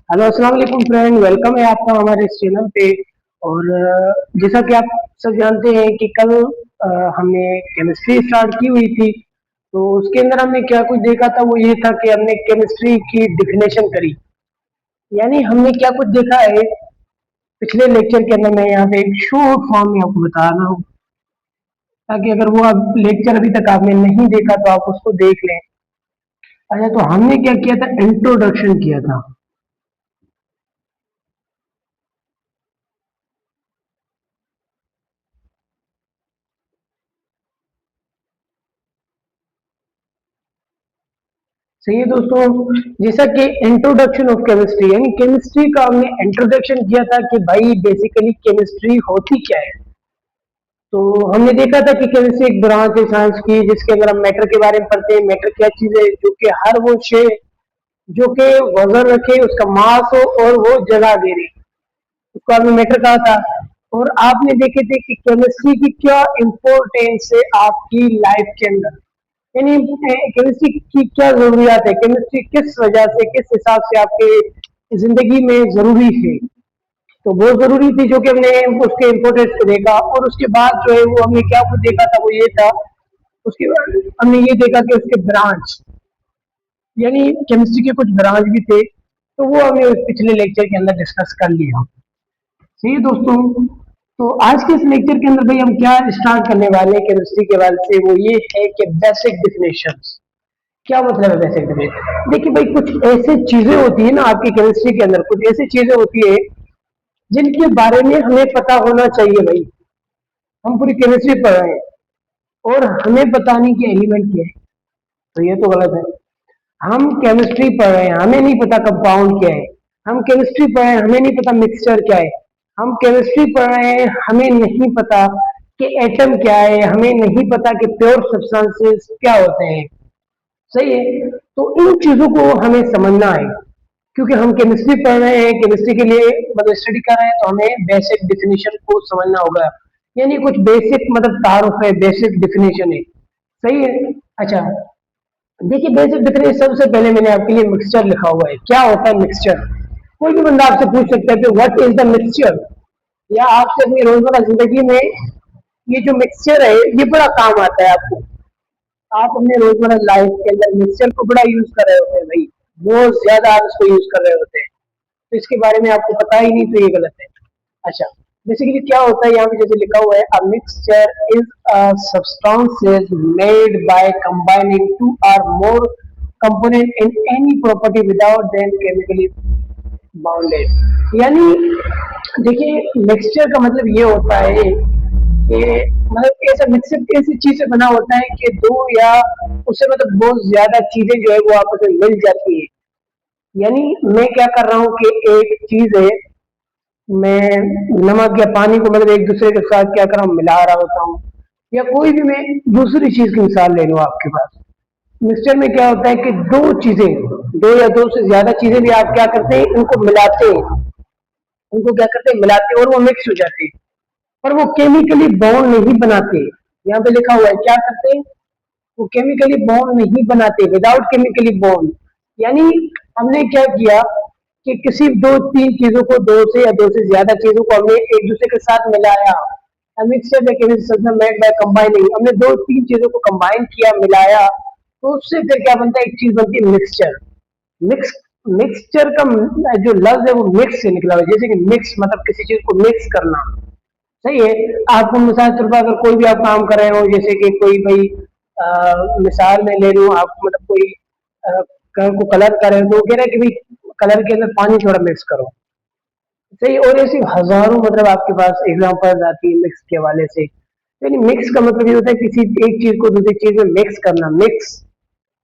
Hello अस्सलाम वालेकुम friend, welcome है आपका हमारे इस चैनल पे। और जैसा कि आप सब जानते हैं कि कल हमने केमिस्ट्री स्टार्ट की हुई थी। तो उसके अंदर हमने क्या कुछ देखा था, वो ये था कि हमने केमिस्ट्री की डिफिनेशन करी। यानी हमने क्या कुछ देखा है पिछले लेक्चर के अंदर। मैं यहाँ पे एक शॉर्ट फॉर्म में आपको बता रहा हूँ, ताकि अगर वो आप लेक्चर अभी तक आपने नहीं देखा तो आप उसको देख लें। अच्छा, तो हमने क्या किया था, इंट्रोडक्शन किया था। सही है दोस्तों। जैसा कि इंट्रोडक्शन ऑफ केमिस्ट्री, यानी केमिस्ट्री का हमने इंट्रोडक्शन किया था कि भाई बेसिकली केमिस्ट्री होती क्या है। तो हमने देखा था कि केमिस्ट्री एक ब्रांच है साइंस की, जिसके अंदर हम मैटर के बारे में पढ़ते हैं। मैटर क्या चीज है, जो कि हर वो शे जो कि वजन रखे, उसका मास हो और वो जला दे रही, उसको आपने मैटर कहा था। और आपने देखे थे कि केमिस्ट्री की क्या इम्पोर्टेंस है आपकी लाइफ के अंदर, यानी केमिस्ट्री की क्या जरूरियात है, केमिस्ट्री किस वजह से, किस हिसाब से आपके जिंदगी में जरूरी है। तो बहुत जरूरी थी, जो कि हमने उसके इम्पोर्टेंस को देखा। और उसके बाद जो है वो हमने क्या कुछ देखा था, वो ये था, उसके बाद हमने ये देखा कि उसके ब्रांच, यानी केमिस्ट्री के कुछ ब्रांच भी थे। तो वो हमने उस पिछले लेक्चर के अंदर डिस्कस कर लिया। सही है दोस्तों। तो आज के इस लेक्चर के अंदर भाई हम क्या स्टार्ट करने वाले हैं केमिस्ट्री के बारे से, वो ये है कि बेसिक डिफिनेशंस। क्या मतलब है बेसिक डिफिनेशन? देखिए भाई, कुछ ऐसी चीजें होती है ना आपकी केमिस्ट्री के अंदर, कुछ ऐसी चीजें होती है जिनके बारे में हमें पता होना चाहिए भाई। हम पूरी केमिस्ट्री पढ़ रहे हैं और हमें पता नहीं कि एलिमेंट क्या है, तो ये तो गलत है। हम केमिस्ट्री पढ़ रहे हैं, हमें नहीं पता कंपाउंड क्या है। हम केमिस्ट्री पढ़ रहे हैं, हमें नहीं पता मिक्सचर क्या है। हम केमिस्ट्री पढ़ रहे हैं, हमें नहीं पता कि एटम क्या है, हमें नहीं पता कि प्योर सब्सटेंसेस क्या होते हैं। सही है। तो इन चीजों को हमें समझना है, क्योंकि हम केमिस्ट्री पढ़ रहे हैं, केमिस्ट्री के लिए मतलब स्टडी कर रहे हैं, तो हमें बेसिक डिफिनेशन को समझना होगा। यानी कुछ बेसिक मतलब तारुफ है, बेसिक डिफिनेशन है। सही है। अच्छा, देखिए बेसिक डिफिनेशन सबसे पहले मैंने आपके लिए मिक्सचर लिखा हुआ है। क्या होता है मिक्सचर? कोई भी बंदा आपसे पूछ सकता है कि व्हाट इज द मिक्सचर, या आपसे अपनी रोजमर्रा जिंदगी में ये जो मिक्सचर है ये बड़ा काम आता है आपको। आप अपने रोजमर्रा लाइफ के अंदर मिक्सचर को बड़ा यूज कर रहे होते हैं भाई, बहुत ज्यादा आप इसको यूज कर रहे होते हैं। तो इसके बारे में आपको पता ही नहीं, तो ये गलत है। अच्छा, बेसिकली क्या होता है, यहाँ पे जैसे लिखा हुआ है, a mixture is a substances made by combining two or more component in any property without them chemically bounded. यानी देखिए मिक्सचर का मतलब ये होता है कि मतलब ऐसा मिक्सर ऐसी चीज से बना होता है कि दो या उससे मतलब बहुत ज्यादा चीजें जो है वो आपस में मिल जाती है। यानी मैं क्या कर रहा हूँ कि एक चीज है, मैं नमक या पानी को मतलब एक दूसरे के साथ क्या कर रहा हूँ, मिला रहा होता हूँ। या कोई भी मैं दूसरी चीज की मिसाल ले लूँ आपके पास। मिक्सचर में क्या होता है कि दो चीजें, दो या दो से ज्यादा चीजें भी आप क्या करते हैं, उनको मिलाते हैं। उनको क्या करते हैं, मिलाते हैं और वो मिक्स हो जाते हैं। पर वो केमिकली बॉन्ड नहीं बनाते। यहाँ पे लिखा हुआ है क्या करते हैं, वो केमिकली बॉन्ड नहीं बनाते, विदाउट केमिकली बॉन्ड। यानी हमने क्या किया कि किसी दो तीन चीजों को, दो से या दो से ज्यादा चीजों को हमने एक दूसरे के साथ मिलाया। मिक्सचर में केमिकल मेड बाय कंबाइनिंग, हमने दो तीन चीजों को कंबाइन किया, मिलाया, तो उससे फिर क्या बनता है, एक चीज बनती है मिक्सचर। मिक्स मिक्सचर का जो लफ्ज है वो मिक्स से निकला हुआ है, जैसे कि मिक्स मतलब किसी चीज को मिक्स करना। सही है। आपको मिसाल के तौर पर अगर कोई भी आप काम कर रहे हो, जैसे कि कोई भाई मिसाल में ले लूं, आप मतलब कोई कलर को कलर कर रहे हो, तो वो कह रहा है कि भाई कलर के अंदर पानी थोड़ा मिक्स करो। सही। और ऐसी हजारों मतलब आपके पास एग्जांपल्स आती है मिक्स के हवाले से। यानी मिक्स का मतलब ये होता है किसी एक चीज को दूसरी चीज में मिक्स करना, मिक्स।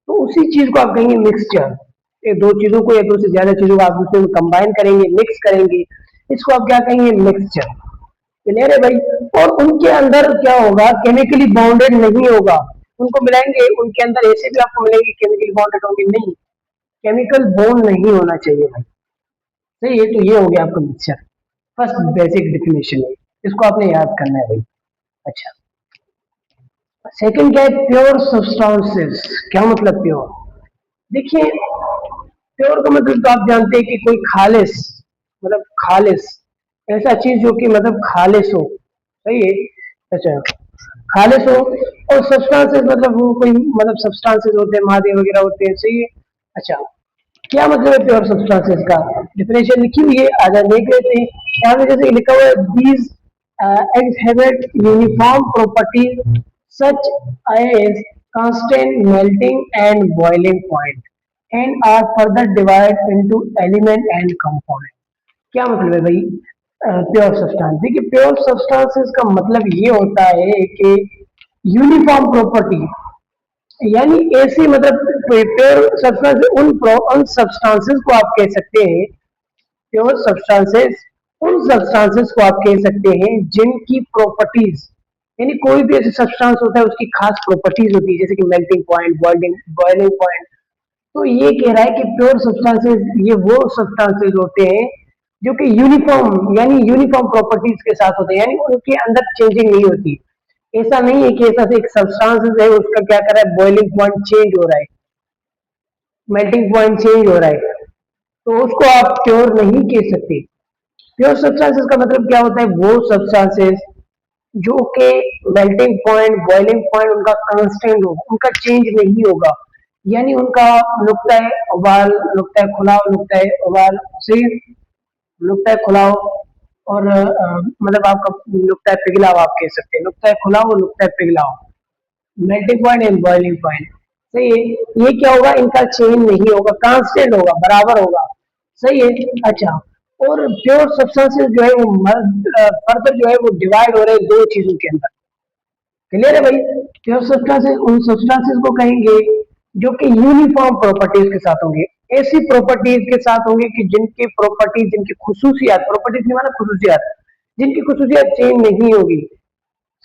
तो उसी चीज को आप कहेंगे मिक्सचर। ये दो चीजों को या दो से ज्यादा चीजों को आप दूसरे में कंबाइन करेंगे, मिक्स करेंगे, इसको आप क्या कहेंगे, मिक्सचर। क्लियर है भाई। और उनके अंदर क्या होगा, केमिकली बाउंडेड नहीं होगा। उनको मिलाएंगे, उनके अंदर ऐसे भी आपको मिलेंगे केमिकली बाउंडेड होंगे नहीं, केमिकल बॉन्ड नहीं होना चाहिए भाई। सही है। तो ये हो गया आपका मिक्सचर। फर्स्ट बेसिक डिफिनेशन है, इसको आपने याद करना है भाई। अच्छा, सेकंड क्या है, प्योर सब्सटेंसेस। क्या मतलब प्योर? देखिए प्योर का मतलब तो आप जानते हैं कि कोई खालिस, मतलब खालिस, ऐसा चीज जो कि मतलब खालिस हो, सही है। अच्छा, खालिस हो। और सब्सटेंसेस मतलब वो कोई मतलब सब्सटेंसेस होते हैं, मादे वगैरह होते हैं, सही है। अच्छा, क्या मतलब है प्योर सब्सटेंसेस का? डिफिनेशन लिखी हुई है, आजा देख लेते हैं। यहाँ पे जैसे लिखा हुआ है, these exhibit uniform properties such as constant melting and boiling point and are further divided into element and component। क्या मतलब है भाई प्योर सब्सटेंस? देखिए, प्योर सब्सटेंसेस का मतलब ये होता है कि यूनिफॉर्म प्रॉपर्टी, यानी ऐसी मतलब प्योर सब्सटेंस उन सब्सटेंसेस को आप कह सकते हैं, प्योर सब्सटेंसेस उन सब्सटेंसेस को आप कह सकते हैं जिनकी प्रॉपर्टीज, यानी कोई भी ऐसे सब्सटेंस होता है उसकी खास प्रॉपर्टीज होती है, जैसे कि melting point, boiling boiling point. तो ये कह रहा है कि प्योर सब्सटेंसेस ये वो सब्सटेंसेस होते हैं जो कि यूनिफॉर्म, यानी यूनिफॉर्म प्रॉपर्टीज के साथ होते हैं, यानी उनके अंदर चेंजिंग नहीं होती। ऐसा नहीं है कि ऐसा एक सब्सटेंस है उसका क्या कर रहा है, बॉइलिंग पॉइंट चेंज हो रहा है, मेल्टिंग पॉइंट चेंज हो रहा है, तो उसको आप प्योर नहीं कह सकते। प्योर सब्सटेंसेस का मतलब क्या होता है, वो सब्सटेंसेस जो कि मेल्टिंग पॉइंट, बॉइलिंग पॉइंट उनका कांस्टेंट हो, उनका चेंज नहीं होगा, यानी उनका नुक्ता उबाल, नुक्ता खुलाव, नुक्ता उबाल से नुक्ता खुलाव, और मतलब आपका नुक्ता पिघलाव आप कह सकते हैं, नुक्ता खुलाव और नुक्ता पिघलाव, melting point and boiling point, सही है। ये क्या होगा, इनका चेंज नहीं होगा, कांस्टेंट होगा, बराबर होगा, सही है। अच्छा, और प्योर सब्सटेंसेस जो है वो फर्दर जो है वो डिवाइड हो रहे हैं दो चीजों के अंदर। क्लियर है भाई? प्योर सब्सटेंसेस उन सब्सटेंसेस को कहेंगे जो कि यूनिफॉर्म प्रॉपर्टीज के साथ होंगे, ऐसी प्रॉपर्टीज के साथ होंगे कि जिनकी प्रॉपर्टीज, जिनकी खुसूसियात, प्रॉपर्टीज नहीं माना खुसूसियात, जिनकी खुसूसियात चेंज नहीं होगी,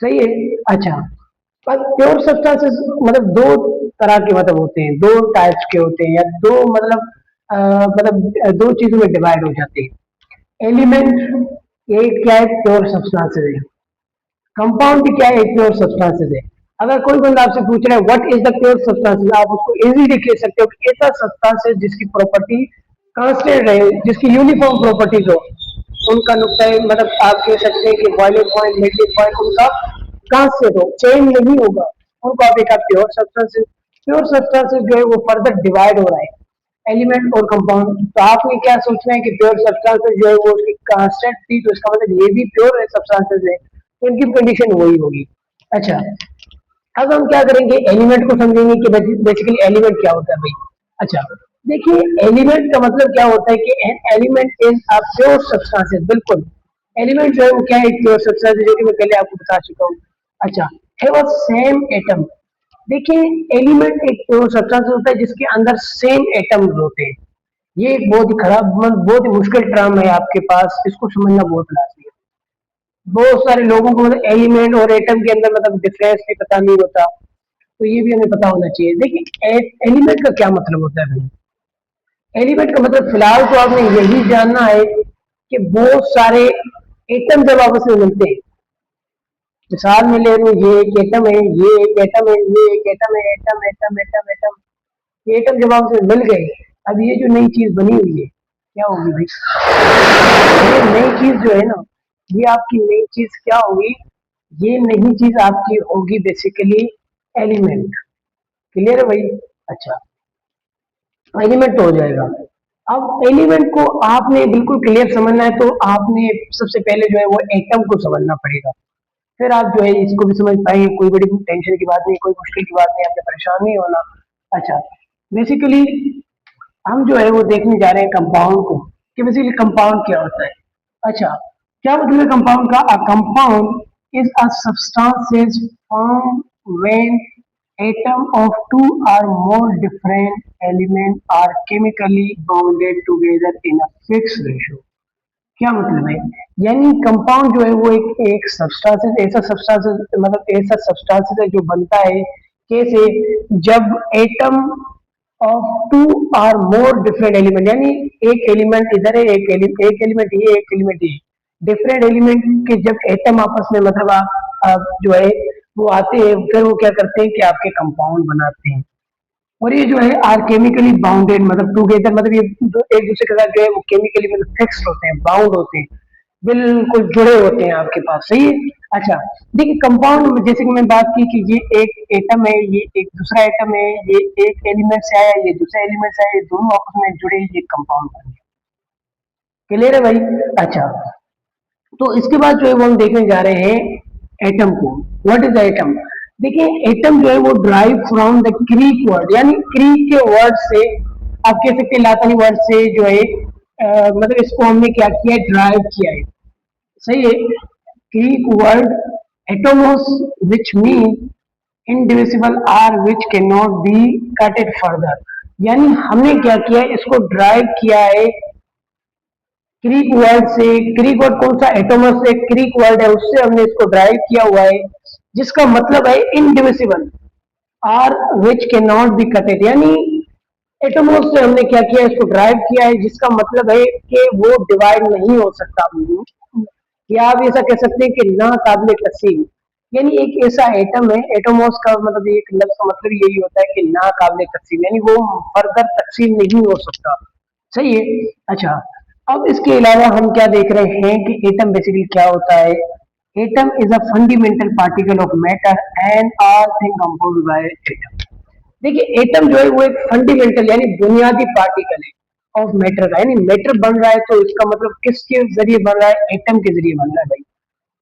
सही है। अच्छा, पर प्योर सब्सटेंसेस मतलब दो तरह के मतलब होते हैं, दो टाइप्स के होते हैं, या दो मतलब दो चीजों में डिवाइड हो जाते हैं। एलिमेंट एक क्या है, प्योर सब्सटेंसेस है। कंपाउंड क्या है, एक प्योर सब्सटेंसेस है। अगर कोई बंदा आपसे पूछ रहा है what is the pure substances, आप उसको इजीली कह सकते हो कि ऐसा सब्सटेंस जिसकी प्रॉपर्टी कांस्टेंट रहे, जिसकी यूनिफॉर्म प्रॉपर्टीज हो, उनका नुकता मतलब आप कह सकते हैं कि बॉइलिंग पॉइंट, मेल्टिंग पॉइंट उनका कांस्टेंट हो, चेंज नहीं होगा, उनको आप एक प्योर सब्सटेंसेस। प्योर सब्सटेंसेस जो है वो फर्दर डिवाइड हो रहा है एलिमेंट और कंपाउंड। तो आपने क्या सोचना है कि प्योर सब्सटेंसेस जो है वो उसकी कांस्टेंट थी, तो इसका मतलब ये भी प्योर सब्सटेंसेस है, तो इनकी कंडीशन वही होगी। अच्छा, अब हम क्या करेंगे, एलिमेंट को समझेंगे कि बेसिकली एलिमेंट क्या होता है भाई। अच्छा, देखिए, एलिमेंट का मतलब क्या होता है कि an element is a pure substance, बिल्कुल। एलिमेंट जो है वो क्या है, एक प्योर सब्सटेंस है, जो कि मैं पहले आपको बता चुका हूँ। अच्छा, है वो सेम एटम। देखिए, एलिमेंट एक प्योर सब्सटेंस होता है जिसके अंदर सेम एटम्स होते हैं। ये एक बहुत ही खराब, बहुत ही मुश्किल टर्म है आपके पास, इसको समझना बहुत लाजमी है। बहुत सारे लोगों को मतलब एलिमेंट और एटम के अंदर मतलब डिफरेंस भी पता नहीं होता, तो ये भी हमें पता होना चाहिए। देखिए, एलिमेंट का क्या मतलब होता है भाई? एलिमेंट का मतलब फिलहाल तो आपने यही जानना है कि बहुत सारे एटम जब आपस में मिलते हैं, मिसाल में ले लूं, ये एक एटम है, ये एक एटम है, ये एक एटम है, एटम एटम एटम एटम, ये एटम जब आपस में मिल गए, अब ये जो नई चीज बनी हुई है क्या होगी भाई? ये नई चीज जो है ना, ये आपकी नई चीज क्या होगी? ये नई चीज आपकी होगी बेसिकली एलिमेंट। क्लियर है भाई? अच्छा, एलिमेंट तो हो जाएगा। अब एलिमेंट को आपने बिल्कुल क्लियर समझना है, तो आपने सबसे पहले जो है वो एटम को समझना पड़ेगा, फिर आप जो है इसको भी समझ पाएंगे। कोई बड़ी टेंशन की बात नहीं, कोई मुश्किल की बात नहीं, आपने परेशान नहीं होना। अच्छा, बेसिकली हम जो है वो देखने जा रहे हैं कंपाउंड को, कि बेसिकली कंपाउंड क्या होता है। अच्छा, क्या मतलब है कंपाउंड का? A compound is a substances form when atom of two or more different elements are chemically bonded together in a fixed ratio। क्या मतलब है? यानी कंपाउंड जो है वो एक सब्सटेंस, ऐसा सब्सटेंस मतलब ऐसा सब्सटेंस है जो बनता है कैसे, जब atom of two or more different element, यानी एक एलिमेंट इधर है, एक एलिमेंट ये, एक एलिमेंट ये, डिफरेंट एलिमेंट के जब एटम आपस में मतलब आप जो है वो आते हैं, फिर वो क्या करते हैं कि आपके कंपाउंड बनाते हैं। और ये जो है आर केमिकली बाउंडेड, मतलब टूगेदर, मतलब ये एक दूसरे के साथ जो है वो केमिकली मतलब फिक्स होते हैं, बाउंड होते हैं, बिल्कुल जुड़े होते हैं आपके पास, सही है। अच्छा, देखिए कंपाउंड में जैसे कि मैं बात की कि ये एक एटम है, ये एक दूसरा एटम है, ये एक एलिमेंट से आया, ये दूसरा एलिमेंट से आया, ये दोनों आपस में जुड़े, ये कंपाउंड बन गया। क्लियर है भाई। अच्छा, तो इसके बाद जो है वो हम देखने जा रहे हैं एटम को। What is the atom? देखिए एटम जो है वो drive from the creek word, यानी क्रीक के वर्ड से, आप कह सकते हैं लातिनी वर्ड से जो है मतलब इसको हमने क्या किया है, ड्राइव किया है, सही है। Greek word atomos which mean indivisible or which can not be cutted further, यानी हमने क्या किया है, इसको ड्राइव किया है ग्रीक वर्ड से। ग्रीक वर्ड कौन सा? एटोमस से ग्रीक वर्ड है, उससे हमने इसको ड्राइव किया हुआ है, जिसका मतलब है indivisible, or which can not be cutted, यानी एटोमोस से हमने क्या किया, इसको ड्राइव किया है, जिसका मतलब है कि वो डिवाइड नहीं हो सकता, या आप ऐसा कह सकते हैं कि ना काबिल तस्सीम, यानी एक ऐसा एटम है, एटोमोस का मतलब एक लफ्ज का मतलब यही होता है कि ना काबिल तस्सीम, यानी वो फर्दर तकसीम नहीं हो सकता, सही है। अच्छा, अब इसके अलावा हम क्या देख रहे हैं कि एटम बेसिकली क्या होता है। Atom is a fundamental particle of matter and all thing composed by atom. देखिए एटम जो है वो एक फंडामेंटल यानी बुनियादी पार्टिकल है ऑफ मैटर का, यानी मैटर बन रहा है तो इसका मतलब किसके जरिए बन रहा है, एटम के जरिए बन रहा है भाई,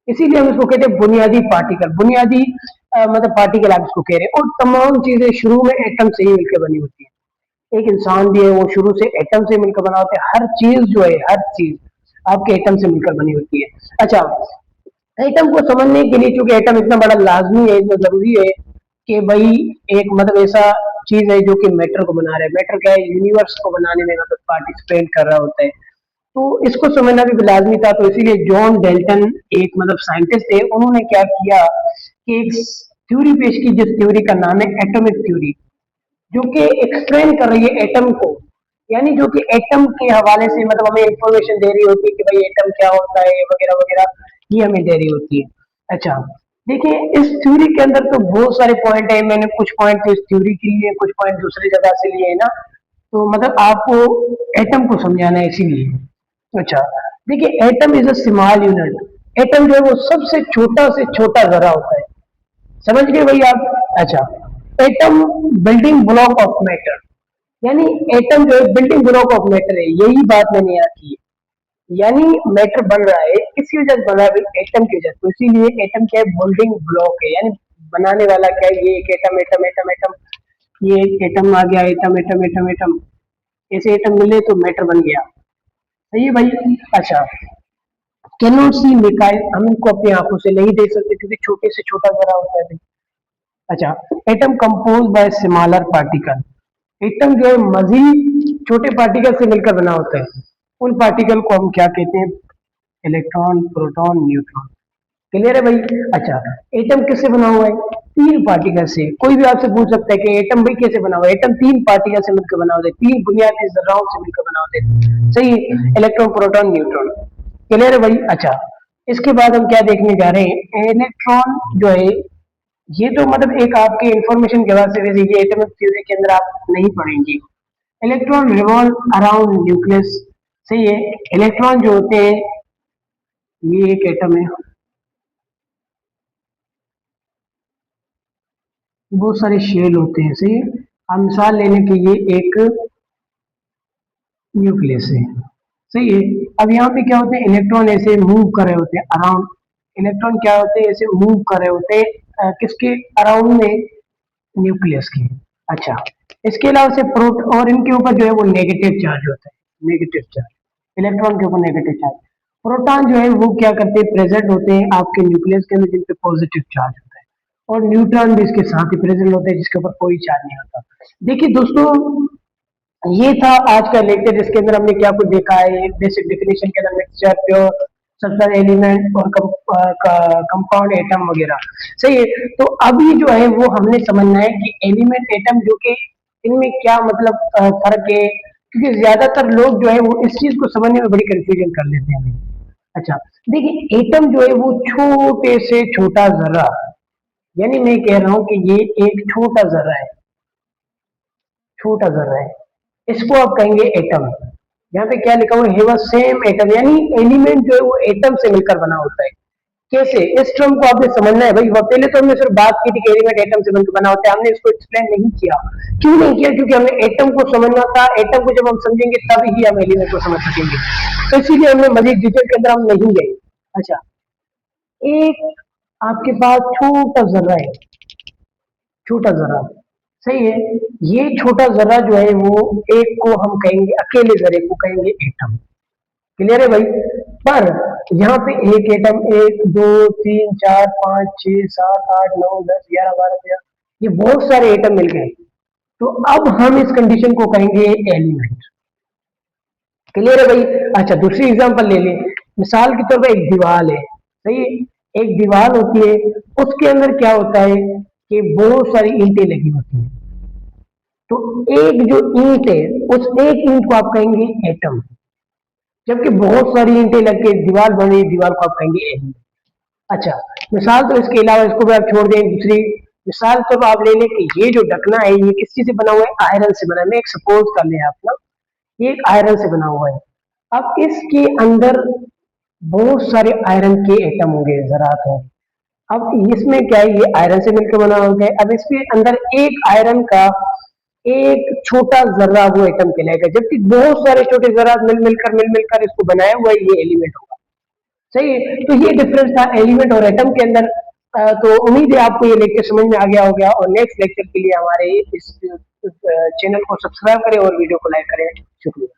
इसीलिए हम इसको कहते हैं बुनियादी पार्टिकल, बुनियादी मतलब पार्टिकल आप इसको कह रहे हैं। और तमाम चीजें शुरू में एटम से ही मिलकर बनी होती है, एक इंसान भी है वो शुरू से एटम से मिलकर बना होता है, हर चीज जो है, हर चीज आपके एटम से मिलकर बनी होती है। अच्छा, एटम को समझने के लिए, चूंकि एटम इतना बड़ा लाजमी है, इतना जरूरी है कि भाई एक मतलब ऐसा चीज है जो कि मैटर को बना रहा है, मैटर क्या है, यूनिवर्स को बनाने में मतलब पार्टिसिपेट कर रहा होता है, तो इसको समझना भी लाजमी था। तो इसीलिए जॉन डेल्टन एक मतलब साइंटिस्ट थे, उन्होंने क्या किया कि एक थ्योरी पेश की, जिस थ्योरी का नाम है एटॉमिक थ्योरी, जो कि एक्सप्लेन कर रही है एटम को, यानी जो कि एटम के हवाले से मतलब हमें इंफॉर्मेशन दे रही होती है कि भाई एटम क्या होता है वगैरह वगैरह, ये हमें दे रही होती है। अच्छा, देखिए इस थ्योरी के अंदर तो बहुत सारे पॉइंट है, मैंने कुछ पॉइंट तो इस थ्योरी के लिए, कुछ पॉइंट दूसरी जगह से लिए है ना, तो मतलब आपको एटम को समझाना है इसीलिए। अच्छा, देखिए atom is a small unit, atom जो है वो सबसे छोटा से छोटा जरा होता है, समझ गए भाई आप। अच्छा, atom building block of matter, यानी एटम जो है बिल्डिंग ब्लॉक ऑफ मैटर है, यही बात मैंने यहाँ की है। यानी मैटर बन रहा है किसकी वजह से बन रहा है भाई, एटम की वजह से, तो इसीलिए एटम क्या है, बिल्डिंग ब्लॉक है, यानी बनाने वाला क्या है, ये एक एटम एटम एटम एटम, ये एक एटम आ गया, एटम एटम एटम एटम, ऐसे एटम मिले तो मैटर बन गया, सही है भाई। अच्छा, कैन नॉट सी मिकाइल, हम इनको अपनी आंखों से नहीं देख सकते क्योंकि छोटे से छोटा जरा होता है भाई। अच्छा, atom compose bye smaller particle, atom जो है मजीद छोटे पार्टिकल से मिलकर बना होता है, उन पार्टिकल को हम क्या कहते हैं, इलेक्ट्रॉन, प्रोटॉन, न्यूट्रॉन। क्लियर है भाई। अच्छा, एटम किससे बना हुआ है, तीन पार्टिकल से। कोई भी आपसे पूछ सकता है कि एटम भाई कैसे बना हुआ है, एटम तीन पार्टिकल से मिलकर बना होता है, तीन बुनियादी जर्राओं से मिलकर बना होता है, सही है, इलेक्ट्रॉन, प्रोटॉन, न्यूट्रॉन। क्लियर है भाई। अच्छा, इसके बाद हम क्या देखने जा रहे हैं, इलेक्ट्रॉन जो है, ये तो मतलब एक आपके इंफॉर्मेशन के बाद से, वैसे ये एटॉमिक थ्योरी के अंदर आप नहीं पढ़ेंगे। इलेक्ट्रॉन रिवॉल्व अराउंड न्यूक्लियस, सही है। इलेक्ट्रॉन जो होते हैं, ये एक एटम है, बहुत सारे शेल होते हैं, सही है। हम मिसाल लेने के ये एक न्यूक्लियस है, सही है। अब यहाँ पे क्या होते हैं, इलेक्ट्रॉन ऐसे मूव कर रहे होते हैं अराउंड, इलेक्ट्रॉन क्या होते हैं, ऐसे मूव कर रहे होते हैं किसके अराउंड में, न्यूक्लियस की। अच्छा, इसके अलावा से प्रोट और इनके ऊपर जो है वो नेगेटिव चार्ज होता है, नेगेटिव चार्ज, इलेक्ट्रॉन के ऊपर नेगेटिव चार्ज। प्रोटॉन जो है वो क्या करते हैं, प्रेजेंट होते हैं आपके न्यूक्लियस के अंदर, जिन पे पॉजिटिव चार्ज होता है, और न्यूट्रॉन भी इसके साथ ही प्रेजेंट होते हैं जिसके ऊपर कोई चार्ज नहीं होता। देखिए दोस्तों, ये था आज का लेक्चर, जिसके अंदर हमने क्या कुछ देखा है, बेसिक डेफिनेशन के अंदर मिक्सचर, प्योर सब्सटेंस, एलिमेंट और कंपाउंड, एटम वगैरह, सही है। तो अभी जो है वो हमने समझना है कि एलिमेंट, एटम जो कि इनमें क्या मतलब फर्क है, क्योंकि ज्यादातर लोग जो है वो इस चीज को समझने में बड़ी कंफ्यूजन कर लेते हैं। अच्छा, देखिए एटम जो है वो छोटे से छोटा जर्रा, यानी मैं कह रहा हूं कि ये एक छोटा जर्रा है, छोटा जर्रा है, इसको आप कहेंगे एटम। यहाँ पे क्या लिखा हुआ है, हैव अ सेम एटम, यानी एलिमेंट जो है वो एटम से मिलकर बना होता है। कैसे, इस टर्म को आपने समझना है भाई। पहले तो हमने सिर्फ बात की थी कि एलिमेंट एटम से बनकर बना होता है, हमने इसको एक्सप्लेन नहीं किया। क्यों नहीं किया? क्योंकि हमें एटम को समझना था। एटम को जब हम समझेंगे तभी ही हम एलिमेंट को समझ सकेंगे, तो इसीलिए हमने मजीद डिटेल के अंदर हम नहीं गए। अच्छा, एक आपके पास छोटा जर्रा है, छोटा जर्रा, सही है। ये छोटा जर्रा जो है वो एक को हम कहेंगे, अकेले जर्रे को कहेंगे एटम। क्लियर है भाई? पर यहाँ पे एक एटम, 1 2 3 4 5 6 7 8 9 10 11 12 13, ये बहुत सारे एटम मिल गए। तो अब हम इस कंडीशन को कहेंगे एलिमेंट। क्लियर है भाई? अच्छा, दूसरी एग्जांपल ले लें। मिसाल के तौर पर एक दीवार है, सही है। एक दीवार होती है, उसके अंदर क्या होता है कि बहुत सारी ईंटें लगी होती हैं। तो एक जो ईंट है, उस एक ईंट को आप कहेंगे एटम। जबकि बहुत सारी ईंटें लग के दीवार बनी, दीवार को आप कहेंगे एलिमेंट। अच्छा, मिसाल तो इसके अलावा इसको भी आप छोड़ दें। दूसरी मिसाल तो आप ले लें कि ये जो ढकना है ये किस चीज से बना हुआ है? आयरन से बना है। मैं एक सपोज कर लें आप ना, ये एक आयरन से बना हुआ है। अब इसके अंदर बहुत सारे आयरन के एटम होंगे, ज़रात होंगे। अब इसमें क्या है, ये आयरन से मिलकर बना हो गया। अब इसके अंदर एक आयरन का एक छोटा जर्रा वो एटम कहलाएगा, जबकि बहुत सारे छोटे जरात मिल मिलकर इसको बनाया हुआ है, ये एलिमेंट होगा। सही है? तो ये डिफरेंस था एलिमेंट और एटम के अंदर। तो उम्मीद है आपको ये लेक्चर समझ में आ गया होगा, और नेक्स्ट लेक्चर के लिए हमारे इस चैनल को सब्सक्राइब करें और वीडियो को लाइक करें। शुक्रिया।